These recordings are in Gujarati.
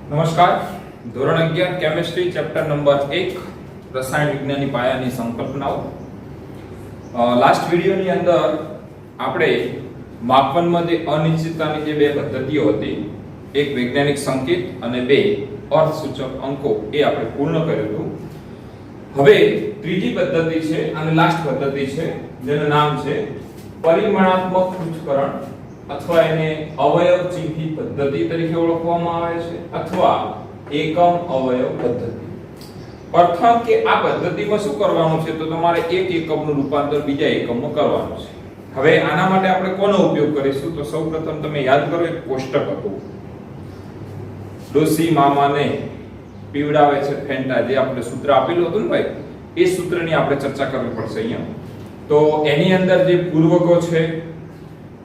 નમસ્કાર. ધોરણ 11 કેમિસ્ટ્રી ચેપ્ટર નંબર 1 રસાયણ વિજ્ઞાનની પાયાની સંકલ્પનાઓ. લાસ્ટ વિડિયોની અંદર આપણે માપનમાં જે અનિશ્ચિતતાની જે બે પદ્ધતિઓ હતી, એક વૈજ્ઞાનિક સંકેત અને બે અર્થસૂચક અંકો, એ આપણે પૂર્ણ કર્યું હતું. હવે ત્રીજી પદ્ધતિ છે અને લાસ્ટ પદ્ધતિ છે, જેનું નામ છે પરિમાણાત્મક પૃથ્થકરણ, અથવા એને અવયવ ચિહ્નિત પદ્ધતિ તરીકે ઓળખવામાં આવે છે, અથવા એકમ અવયવ પદ્ધતિ. પ્રથમ કે આ પદ્ધતિમાં શું કરવાનું છે, તો તમારે એક એકમનું રૂપાંતર બીજા એકમમાં કરવાનું છે. હવે આના માટે આપણે કોનો ઉપયોગ કરીશું, તો સૌપ્રથમ તમે યાદ કરો, એક કોષ્ટક હતું, ડોસી મામાને પીવડાવે છે ફેન્ટા, જે આપણે સૂત્ર આપેલું હતું ને ભાઈ, એ સૂત્રની આપણે ચર્ચા કરવી પડશે અહીંયા. તો એની અંદર જે પૂર્વકો છે,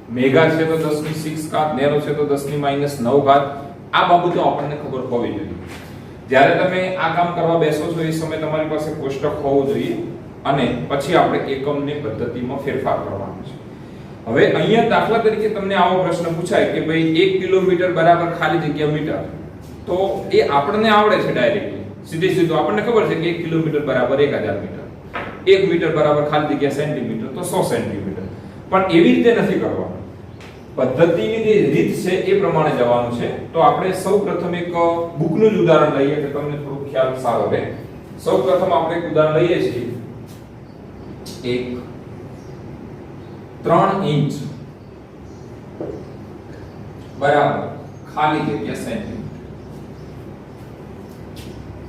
મેગા છે તો 10 ની 6 ઘાત, નેનો છે તો 10 ની -9 ઘાત, આ બાબતો આપણને ખબર હોવી જોઈએ. જ્યારે તમે આ કામ કરવા બેસો છો, એ સમયે તમારી પાસે કોષ્ટક હોવું જોઈએ, અને પછી આપણે એકમની પદ્ધતિમાં ફેરફાર કરવાનો છે. હવે અહીંયા દાખલા તરીકે તમને આવો પ્રશ્ન પૂછાય કે ભાઈ 1 કિલોમીટર બરાબર ખાલી જગ્યા મીટર, તો એ આપણને આવડે છે ડાયરેક્ટલી, સીધું આપણને ખબર છે કે 1 કિલોમીટર બરાબર 1000 મીટર, 1 મીટર બરાબર ખાલી જગ્યા સેન્ટીમીટર તો 100 સેન્ટીમીટર. પણ એવી રીતે નથી કરવાનું. પદ્ધતિની જે રીત છે એ પ્રમાણે જવાનું છે. તો આપણે સૌપ્રથમ એક બુકનું જ ઉદાહરણ લઈએ કે તમને થોડું ખ્યાલ સારો રહે. સૌપ્રથમ આપણે એક ઉદાહરણ લઈએ છીએ, એક 3 ઇંચ બરાબર ખાલી જગ્યા સેન્ટીમીટર.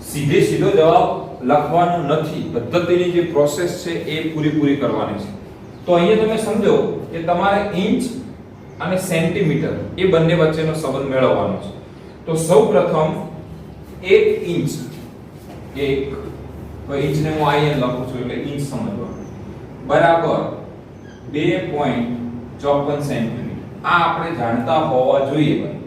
સીધો જવાબ લખવાનો નથી, પદ્ધતિની જે પ્રોસેસ છે એ પૂરી કરવાની છે. તો અહીંયા તમે સમજો કે તમારે ઇંચ અને સેન્ટીમીટર એ બંને વચ્ચેનો સંબંધ મેળવવાનો છે. તો સૌપ્રથમ 1 ઇંચ, તો ઇંચને હું અહીંયા લખું છું એટલે ઇંચ સમજવાનું, બરાબર 2.54 સેન્ટીમીટર. આ આપણે જાણતા હોવા જોઈએ ભાઈ.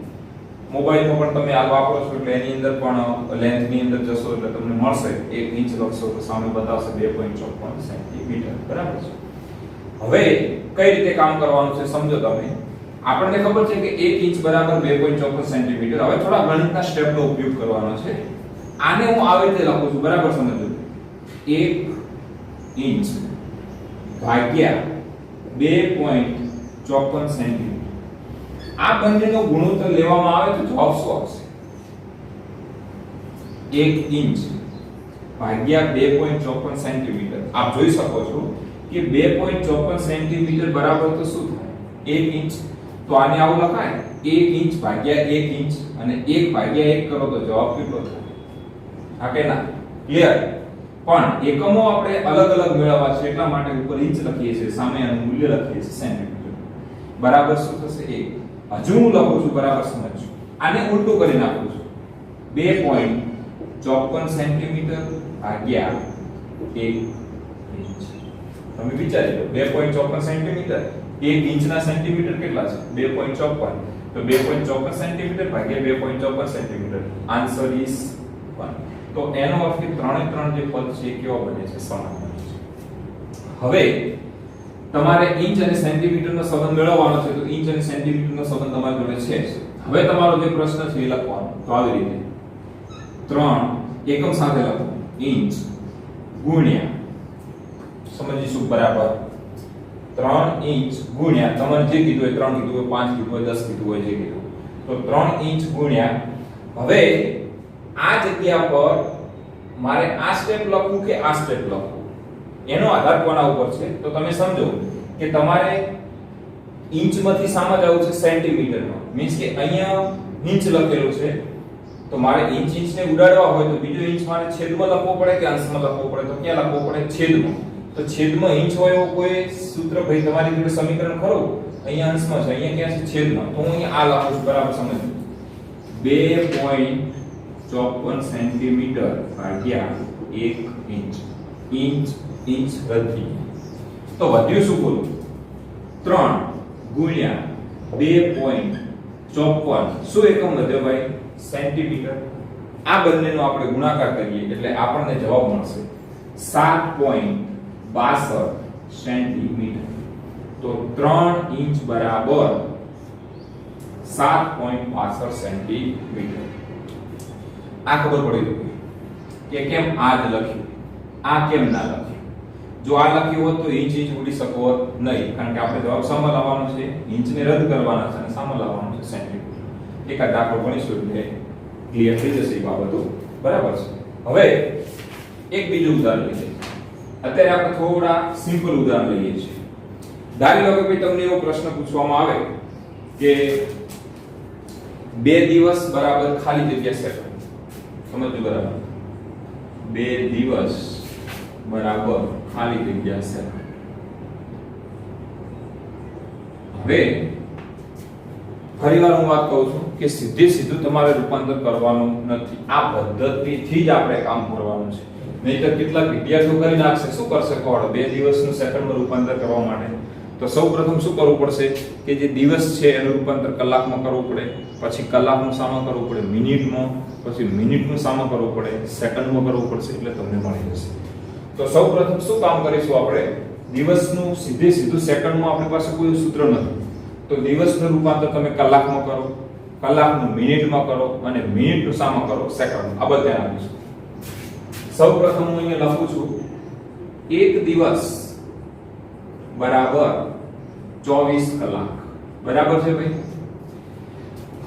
મોબાઈલમાં પણ તમે આ વાપરો છો એટલે એની અંદર પણ લેન્થની અંદર જશો એટલે તમને મળશે, 1 ઇંચ લખશો તો સામે બતાવશે 2.54 સેન્ટીમીટર, બરાબર છે. હવે કઈ રીતે કામ કરવાનું છે સમજો તમે. આપણને ખબર છે કે 1 ઇંચ બરાબર 2.54 સેન્ટીમીટર. હવે થોડા ગણિતના સ્ટેપનો ઉપયોગ કરવાનો છે. આને હું આવી રીતે લખું છું, બરાબર સમજો. 1 ઇંચ ભાગ્યા 2.54 સેન્ટીમીટર. આ બંનેનો ગુણોત્તર લેવામાં આવે તો જવાબ શું આવશે? 1 ઇંચ ભાગ્યા 2.54 સેન્ટીમીટર. આપ જોઈ શકો છો કે 2.54 સેન્ટીમીટર બરાબર તો શું થાય? 1 ઇંચ. તો આને આવું લખાય, 1 ઇંચ ભાગ્યા 1 ઇંચ, અને 1 ભાગ્યા 1 કરો તો જવાબ કેટલો થાય? હા કે ના? ક્લિયર? પણ એકમો આપણે અલગ મેળવવા છે, એટલા માટે ઉપર ઇંચ લખીએ છીએ, સામે આનું મૂલ્ય લખીએ છીએ સેન્ટીમીટર. બરાબર શું થશે? 1. હજુ હું લખું છું, બરાબર સમજજો. આને ઉલટું કરી નાખું છું, 2.54 સેન્ટીમીટર ભાગ્યા 1 ઇંચ. તમે વિચારી લો, 2.54 સેન્ટીમીટર, 1 ઇંચના સેન્ટીમીટર કેટલા છે? 2.54. તો 2.54 સેન્ટીમીટર ભાગ્યા 2.54 સેન્ટીમીટર, આન્સર ઇઝ 1. તો એનો અર્થ કે ત્રણે ત્રણ જે પદ છે કેવા બને છે? સમાન બને છે. હવે તમારે ઇંચ અને સેન્ટીમીટરનો સંબંધ મેળવવાનો છે, તો ઇંચ અને સેન્ટીમીટરનો સંબંધ તમારી જોડે છે. હવે તમારો જે પ્રશ્ન છે એ લખવાનો. તો આવી રીતે 3 એકમ સાથે લખો, ઇંચ ગુણ્યા, સમજીશું બરાબર, 3 ઇંચ ગુણ્યા, તમારે જે કીધું હોય, 3 કીધું હોય, 5 કીધું હોય, 10 કીધું હોય, જે કીધું, તો 3 ઇંચ ગુણ્યા. હવે આ જગ્યા પર મારે આ સ્ટેપ લખવું કે આ સ્ટેપ લખવું, એનો આધાર કોના ઉપર છે? તો તમે સમજો કે તમારે ઇંચમાંથી સામા જવું છે સેન્ટીમીટરમાં. મીન્સ કે અહીંયા ઇંચ લખેલું છે, તો મારે ઇંચને ઉડાડવા હોય તો બીજો ઇંચ મારે છેદમાં લખવો પડે કે અંશમાં લખવો પડે? તો ક્યાં લખવો પડે? છેદમાં. તો છેદમાં ઇંચ હોય એવો કોઈ સૂત્ર ભાઈ તમારી જોડે સમીકરણ ખરું? અહીંયા અંશમાં છે, અહીંયા ક્યાં છે? છેદમાં. તો હું અહીંયા આ લખું છું, બરાબર સમજો. 2.54 સેન્ટીમીટર ભાગ્યા 1 ઇંચ. ઇંચ રદ થઈ. તો વધ્યું શું બોલો? 3 ગુણ્યા 2.54. શું એકમ વધ્યો ભાઈ? સેન્ટીમીટર. આ બંનેનો આપણે ગુણાકાર કરીએ એટલે આપણને જવાબ મળશે 7.62 સેન્ટીમીટર. તો 3 ઇંચ બરાબર 7.62 સેન્ટીમીટર. આ ખબર પડી કે કેમ આ જ લખ્યું, આ કેમ ના લખ્યું. જો આ લખ્યું હોત તો ઇંચ ઉડી શકો નહીં, કારણ કે આપણે જવાબ સામે લાવવાનો છે, ઇંચને રદ કરવાના છે અને સામે લાવવાનું છે સેન્ટીમીટર. એક આ દાખલો ગણીશું એટલે ક્લિયર થઈ જશે એ બાબતો. બરાબર છે. હવે એક બીજું ઉદાહરણ લઈએ. અત્યારે આપણે થોડા સિમ્પલ ઉદાહરણ લઈએ છીએ. ધારી લો કે ભાઈ તમને એવો પ્રશ્ન પૂછવામાં આવે કે 2 દિવસ બરાબર ખાલી જગ્યા સેકન્ડ. સમજજો બરાબર. 2 દિવસ બરાબર ખાલી જગ્યા સેકન્ડ. હવે ફરીવાર હું વાત કહું છું કે સીધું તમારે રૂપાંતર કરવાનું નથી. આ પદ્ધતિથી જ આપણે કામ કરવાનું છે. નહીતર કેટલાક વિદ્યાર્થીઓ કરી નાખશે. શું કરશે કોડ 2 દિવસનું સેકન્ડમાં રૂપાંતર કરવા માટે? તો સૌપ્રથમ શું કરવું પડશે કે જે દિવસ છે એનું રૂપાંતર કલાકમાં કરવું પડે, પછી કલાકનું સામા કરવું પડે મિનિટમાં, પછી મિનિટનું સામા કરવું પડે સેકન્ડમાં કરવું પડશે, એટલે તમને મળી જશે. તો સૌપ્રથમ શું કામ કરીશું આપણે? દિવસનું સીધું સેકન્ડમાં આપણી પાસે કોઈ સૂત્ર નથી. તો દિવસનું રૂપાંતર તમે કલાકમાં કરો, કલાકનું મિનિટમાં કરો અને મિનિટનું સામા કરો સેકન્ડમાં. આ બધા આપીશું. સૌપ્રથમ હું અહીંયા લખું છું 1 દિવસ બરાબર 24 કલાક. બરાબર છે ભાઈ?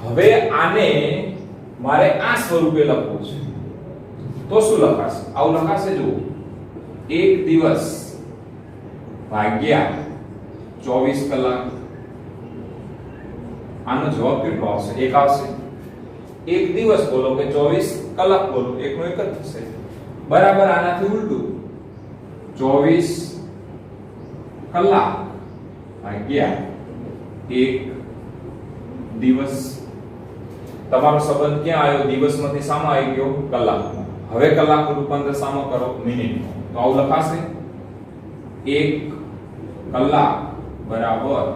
હવે આને મારે આ સ્વરૂપે લખવું છે. તો શું લખાશે? આવું લખાશે. જુઓ, 1 દિવસ ભાગ્યા 24 કલાક. આનો જવાબ કેટલો આવશે? 1 આવશે. 1 દિવસ બોલો કે 24 કલાક બોલો, એકનો એક જ થશે. બરાબર આનાથી ઉલટું 24 કલાક ભાગ્યા 1 દિવસ. તમારો સંબંધ ક્યાં આવ્યો? દિવસમાંથી સામા આવી ગયો કલાકમાં. હવે કલાકનું રૂપાંતર સામા કરો મિનિટમાં. તો આવું લખાશે 1 કલાક બરાબર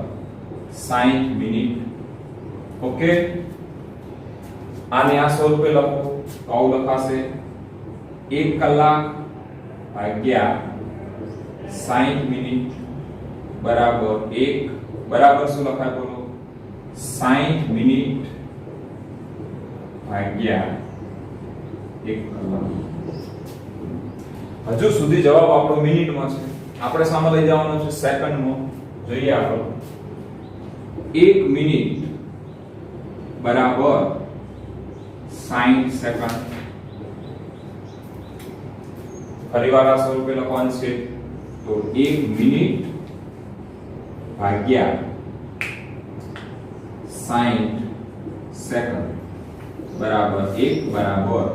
60 મિનિટ. ઓકે, આને આ સ્વરૂપે લખો તો આવું લખાશે 1 કલાક ભાગ્યા 60 મિનિટ બરાબર 1 બરાબર શું લખાય બોલો? 60 મિનિટ ભાગ્યા 1 કલાક. હજુ સુધી જવાબ આપણો મિનિટમાં છે. આપણે સામે લઈ જવાનો છે સેકન્ડમાં. જોઈએ આપણે 1 મિનિટ બરાબર 60 સેકન્ડ. ફરીવાર આ સ્વરૂપે લખવાનું છે. તો 1 મિનિટ ભાગ્યા 60 સેકન્ડ બરાબર 1 બરાબર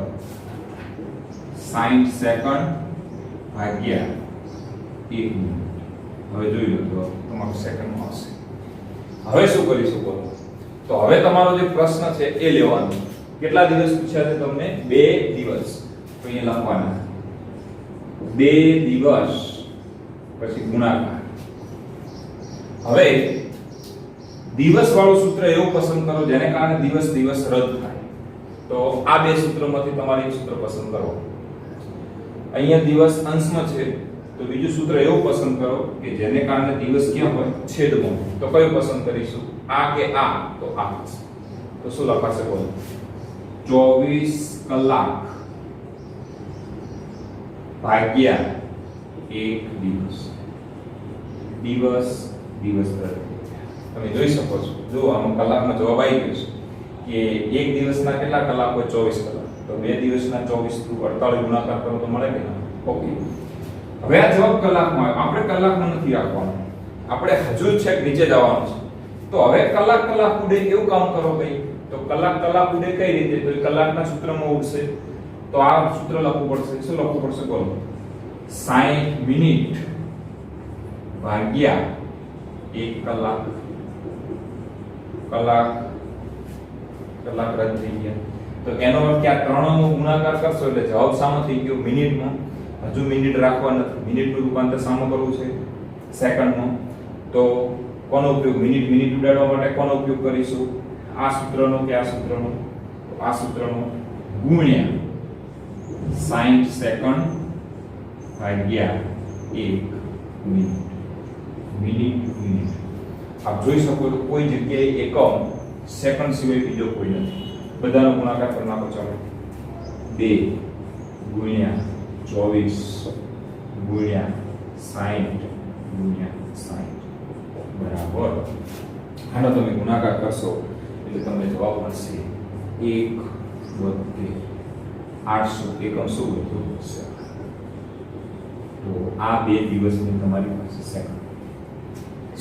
60 સેકન્ડ ભાગ્યા 1 મિનિટ. હવે જોઈ લો તો તમારું સેકન્ડમાં આવશે. હવે શું કરીશું બોલો? તો હવે તમારો જે પ્રશ્ન છે એ લેવાનો. કેટલા દિવસ પૂછ્યા છે તમને? 2 દિવસ. તો અહીંયા લખવાના 2 દિવસ પછી ગુણાકાર. હવે દિવસ વાળું સૂત્ર એવું પસંદ કરો જેને કારણે દિવસ રદ થાય. તો આ બે સૂત્રોમાંથી તમારે એક સૂત્ર પસંદ કરો. અહીંયા દિવસ અંશમાં છે તો બીજું સૂત્ર એવું પસંદ કરો કે જેને કારણે દિવસ ક્યાં હોય? છેદમાં. તો કયું પસંદ કરીશું? આ કે આ? તો આ. તો શું લખાશે બોલો? 24 કલાક ભાગ્યા 1 દિવસ. દિવસ તમે જોઈ શકો છો. જો આમાં કલાકનો જવાબ આવી ગયો છે કે 1 દિવસના કેટલા કલાક હોય? 24 કલાક. તો 2 દિવસના 24 * 48 ગુણાકાર કરો તો મળે કે ના? ઓકે. હવે આ જવાબ કલાકમાં આવ્યો. આપણે કલાકમાં નથી રાખવાનો, આપણે હજુ છેક નીચે જવાનું છે. તો હવે કલાક ઉડે એવું કામ કરો ભાઈ. તો કલાક ઉડે કઈ રીતે? તો કલાકના સૂત્રમાં ઉડશે. તો આ સૂત્ર લખવું પડશે. શું લખવું પડશે બોલો? 60 મિનિટ ભાગ્યા 1 કલાક. કલાક રદ થઈ ગયા. તો એનો અર્થ કે આ ત્રણનો ગુણાકાર કરશો એટલે જવાબ સામો થઈ ગયો મિનિટમાં. હજુ મિનિટ રાખવા નથી. મિનિટનું રૂપાંતર સામો કરવું છે સેકન્ડમાં. તો કોનો ઉપયોગ? મિનિટ ઉડાડવા માટે કોનો ઉપયોગ કરીશું? આ સૂત્રનો કે આ સૂત્રનો? તો આ સૂત્રનો ગુણ્યા 60 સેકન્ડ ભાગ્યા 1 મિનિટ. આપ જોઈ શકો તો કોઈ જગ્યાએ એકમ સેકન્ડ સિવાય બીજો કોઈ નથી. બધાનો ગુણાકાર કરી નાખો. ચાલો 2 ગુણ્યા 24 ગુણ્યા 60 ગુણ્યા 60 બરાબર. આનો તમે ગુણાકાર કરશો એટલે તમને જવાબ મળશે 1/800 એકમ શું વધ્યું હશે. તો આ 2 દિવસની તમારી પાસે સેકન્ડ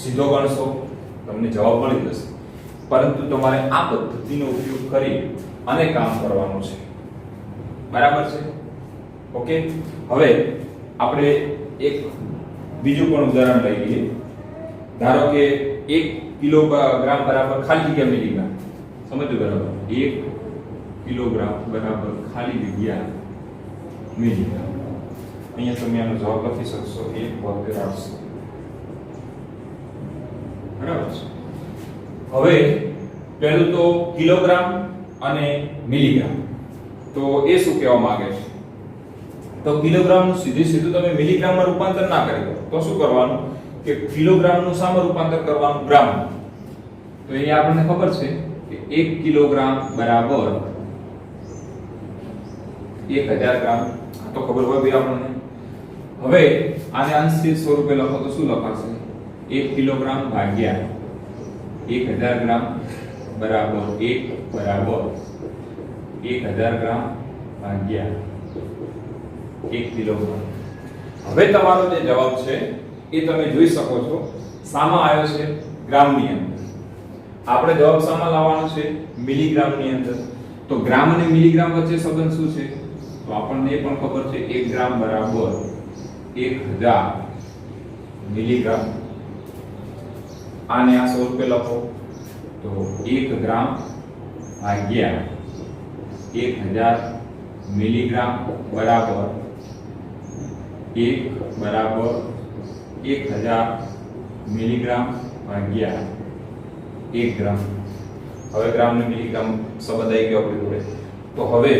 સીધો ગણશો તમને જવાબ મળી જશે, પરંતુ તમારે આ પદ્ધતિનો ઉપયોગ કરી અને કામ કરવાનું છે. બરાબર છે? ઓકે. હવે આપણે એક બીજું પણ ઉદાહરણ લઈ લઈએ. ધારો કે 1 કિલોગ્રામ બરાબર ખાલી જગ્યા મિલીગ્રામ. સમજો બરાબર? 1 કિલોગ્રામ બરાબર ખાલી જગ્યા મિલીગ્રામ. અહીંયા તમે આનો જવાબ લખી શકશો 1/800. બરાબર છે? હવે પહેલું તો કિલોગ્રામ અને મિલીગ્રામ. તો એ શું કહેવા માંગે છે? તો કિલોગ્રામ નું સીધું તમે મિલીગ્રામમાં રૂપાંતર ના કરી દો તો શું કરવાનું કે કિલોગ્રામ નું શામાં રૂપાંતર કરવાનું? ગ્રામ. તો અહીંયા આપણને ખબર છે કે 1 કિલોગ્રામ બરાબર 1000 ગ્રામ. આ તો ખબર હોય ભાઈ આપણને. હવે આને અંશિત સ્વરૂપે લખો તો શું લખાશે? 1 કિલોગ્રામ ભાગ્યા 1000 ગ્રામ બરાબર 1 બરાબર 1000 ગ્રામ ભાગ્યા 1 કિલોગ્રામ. હવે તમારો જે જવાબ છે એ તમે જોઈ શકો છો શામાં આવ્યો છે? ગ્રામની અંદર. આપણે જવાબ શામાં લાવવાનો છે? મિલીગ્રામની અંદર. તો ગ્રામ અને મિલીગ્રામ વચ્ચે સંબંધ શું છે? તો આપણને એ પણ ખબર છે 1 ગ્રામ બરાબર 1000 મિલીગ્રામ. આને આ સ્વરૂપે લખો તો 1 ગ્રામ ભાગ્યા 1000 મિલીગ્રામ બરાબર 1 બરાબર 1000 મિલીગ્રામ ભાગ્યા 1 ગ્રામ. હવે ગ્રામ ને મિલીગ્રામ સંબંધ આવી ગયો આપણી જોડે. તો હવે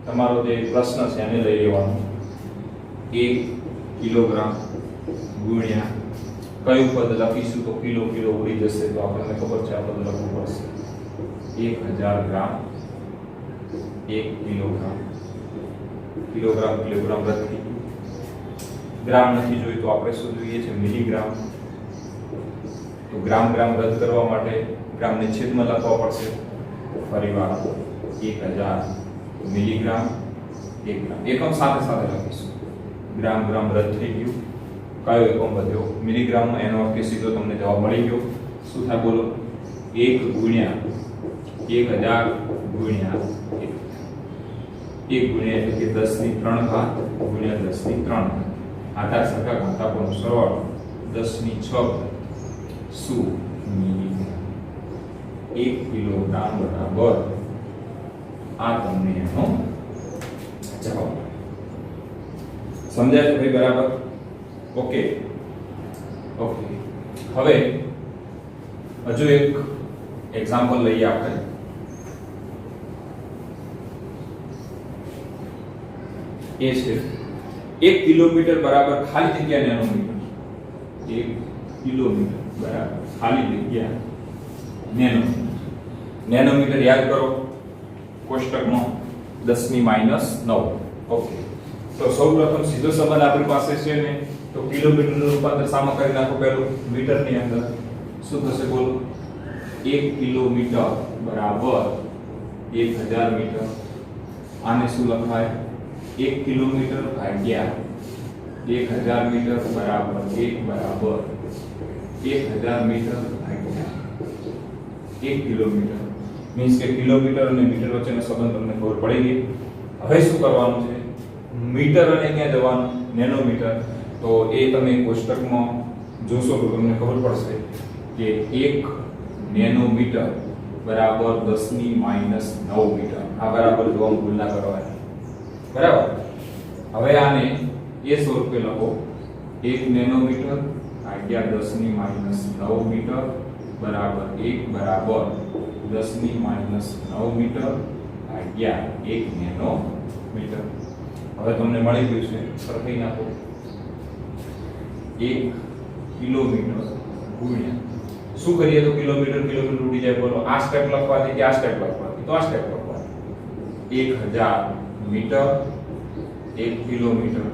તમારો જે પ્રશ્ન છે એને લઈ લેવાનો. 1 કિલોગ્રામ ગુણ્યા કયું પદ લખીશું? તો કિલો કિલો ઉડી જશે તો આપણને ખબર છે આ પદ લખવું પડશે 1000 ગ્રામ 1 કિલોગ્રામ. કિલોગ્રામ કિલોગ્રામ રદ થઈ ગયું. ગ્રામ નથી જોયું તો આપણે શું જોઈએ છે? મિલીગ્રામ. તો ગ્રામ ગ્રામ રદ કરવા માટે ગ્રામને છેદમાં લખવા પડશે. ફરીવાર 1000 મિલીગ્રામ 1 ગ્રામ. એકમ સાથે સાથે લખીશું. ગ્રામ ગ્રામ રદ થઈ ગયું. કયો એકમ વધ્યો? મિલીગ્રામ. એનો અર્થ કે સીધો તમને જવાબ મળી ગયો. શું થાય બોલો? 1 ગુણ્યા 1000 ગુણ્યા 1 ગુણ્યા એટલે કે 10 ની 3 ઘાત ગુણ્યા 10 ની 3 ઘાત. આધાર સરખા ઘાતાંકોનો સરવાળો 10 ની 6 શું? મિલીગ્રામ. 1 કિલોગ્રામ બરાબર આ તમને એનો જવાબ. સમજાય છે ભાઈ? બરાબર. ઓકે. ઓકે. હવે હજુ એક એક્ઝામ્પલ લઈએ આપણે. એ છે 1 કિલોમીટર બરાબર ખાલી જગ્યા નેનોમીટર. 1 કિલોમીટર બરાબર ખાલી જગ્યા નેનોમીટર. નેનોમીટર યાદ કરો કોષ્ટકમાં 10 ની -9. ઓકે. તો સૌપ્રથમ સીધો સંબંધ આપણી પાસે છે ને તો કિલોમીટરનું રૂપાંતર શામાં કરી નાખો? પહેલું મીટરની અંદર. શું થશે બોલો? 1 કિલોમીટર બરાબર 1000 મીટર. આને શું લખાય? 1 કિલોમીટર ભાગ્યા 1000 મીટર બરાબર 1 બરાબર 1000 મીટર ભાગ્યા 1 કિલોમીટર. મીન્સ કે કિલોમીટર અને મીટર વચ્ચેનો સંબંધ તમને ખબર પડી ગઈ. હવે શું કરવાનું છે? મીટર અને ક્યાં જવાનું? નેનોમીટર. તો એ તમે કોષ્ટકમાં જોશો તો તમને ખબર પડશે કે 1 નેનોમીટર બરાબર 10 ની -9 મીટર. આ બરાબર જોવાનું ભૂલ ના કરવાની. બરાબર. હવે આને એ સ્વરૂપે લખો 1 નેનોમીટર ભાગ્યા 10 ની -9 મીટર બરાબર 1 બરાબર 10 ની -9 મીટર ભાગ્યા 1 નેનોમીટર. હવે તમને મળી ગયું છે. સરખી નાખો. 1 કિલોમીટર ગુણ્યા શું કરીએ તો કિલોમીટર કિલોમીટર ઉડી જાય બોલો? આ સ્ટેપ લખવાથી કે આ સ્ટેપ લખવાથી? તો આ સ્ટેપ લખવાથી. 1000 મીટર, 1 કિલોમીટર,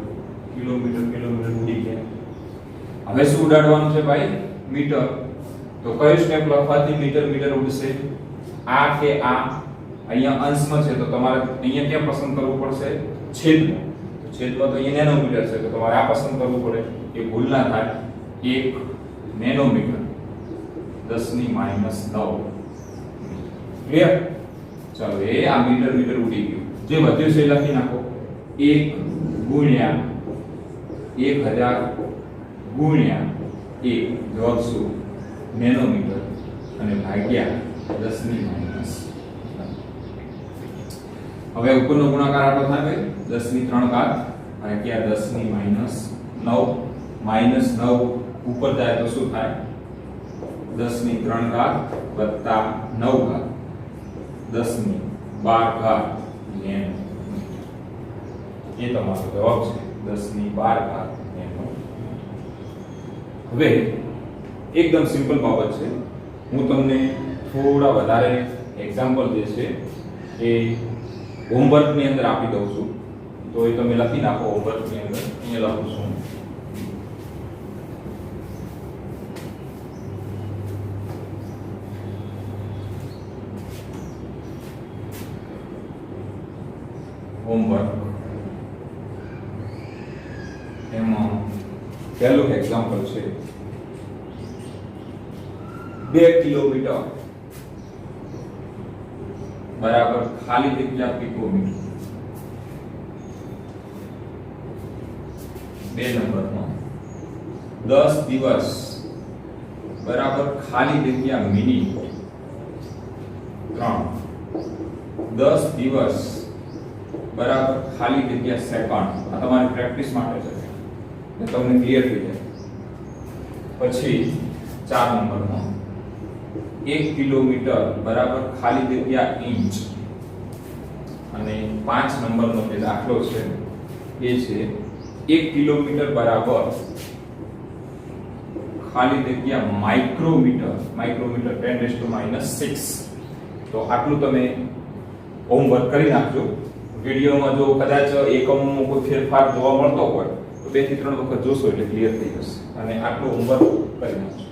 કિલોમીટર ઉડી ગયા. હવે શું ઉડાડવાનું છે ભાઈ? મીટર. તો કયું સ્ટેપ લખવાથી મીટર ઉડશે? આ કે આ? અહીંયા અંશમાં છે તો તમારે અહીંયા ક્યાં પસંદ કરવું પડશે? છેદમાં. તો છેદમાં તો અહીંયા નેનોમીટર છે તો તમારે આ પસંદ કરવું પડે. એ ભૂલ ના થાય. 1 નેનોમીટર 10 ની -9. ક્લિયર? ચાલો એ આ મીટર ઉડી ગયું. જે વધ્યું છે એ લખી નાખો. 1 ગુણ્યા 1000 ગુણ્યા 1 જવાબ શું? નેનોમીટર અને ભાગ્યા 10 ની -9. હવે ઉપરનો ગુણાકાર આટલો થાય ભાઈ 10 ની 3 ઘાત ભાગ્યા 10 ની -9. -9 ઉપર જાય તો શું થાય? 10 ની 3 ઘાત વત્તા 9 ઘાત 10 ની 12 ઘાત નેનો. એ તમારો જવાબ છે 10 ની 12 ઘાત નેનો. હવે એકદમ સિમ્પલ બાબત છે. હું તમને થોડા વધારે એક્ઝામ્પલ જે છે એ હોમવર્ક ની અંદર આપી દઉં છું. તો એ તમે લખી નાખો હોમવર્ક ની અંદર. અહીંયા લખું છું હોમવર્ક. એમાં પહેલું એક્ઝામ્પલ છે 2 કિલોમીટર બરાબર ખાલી જગ્યા પિકોમીટર. 2 નંબરમાં 10 દિવસ બરાબર ખાલી જગ્યા મિનિટ 3. 10 દિવસ બરાબર ખાલી જગ્યા સેકન્ડ. આ તમારી પ્રેક્ટિસ માટે છે એટલે તમને ક્લિયર થઈ જાય. પછી 4 નંબરમાં 1 કિલોમીટર બરાબર ખાલી જગ્યા ઇંચ. અને 5 નંબરનો જે દાખલો છે એ છે 1 કિલોમીટર બરાબર ખાલી જગ્યા માઇક્રોમીટર. 10⁻⁶. તો આટલું તમે હોમવર્ક કરી નાખજો. વિડીયોમાં જો કદાચ એકમોમાં કોઈ ફેરફાર જોવા મળતો હોય તો 2 થી 3 વખત જોશો એટલે ક્લિયર થઈ જશે. અને આટલું હોમવર્ક કરી નાખજો.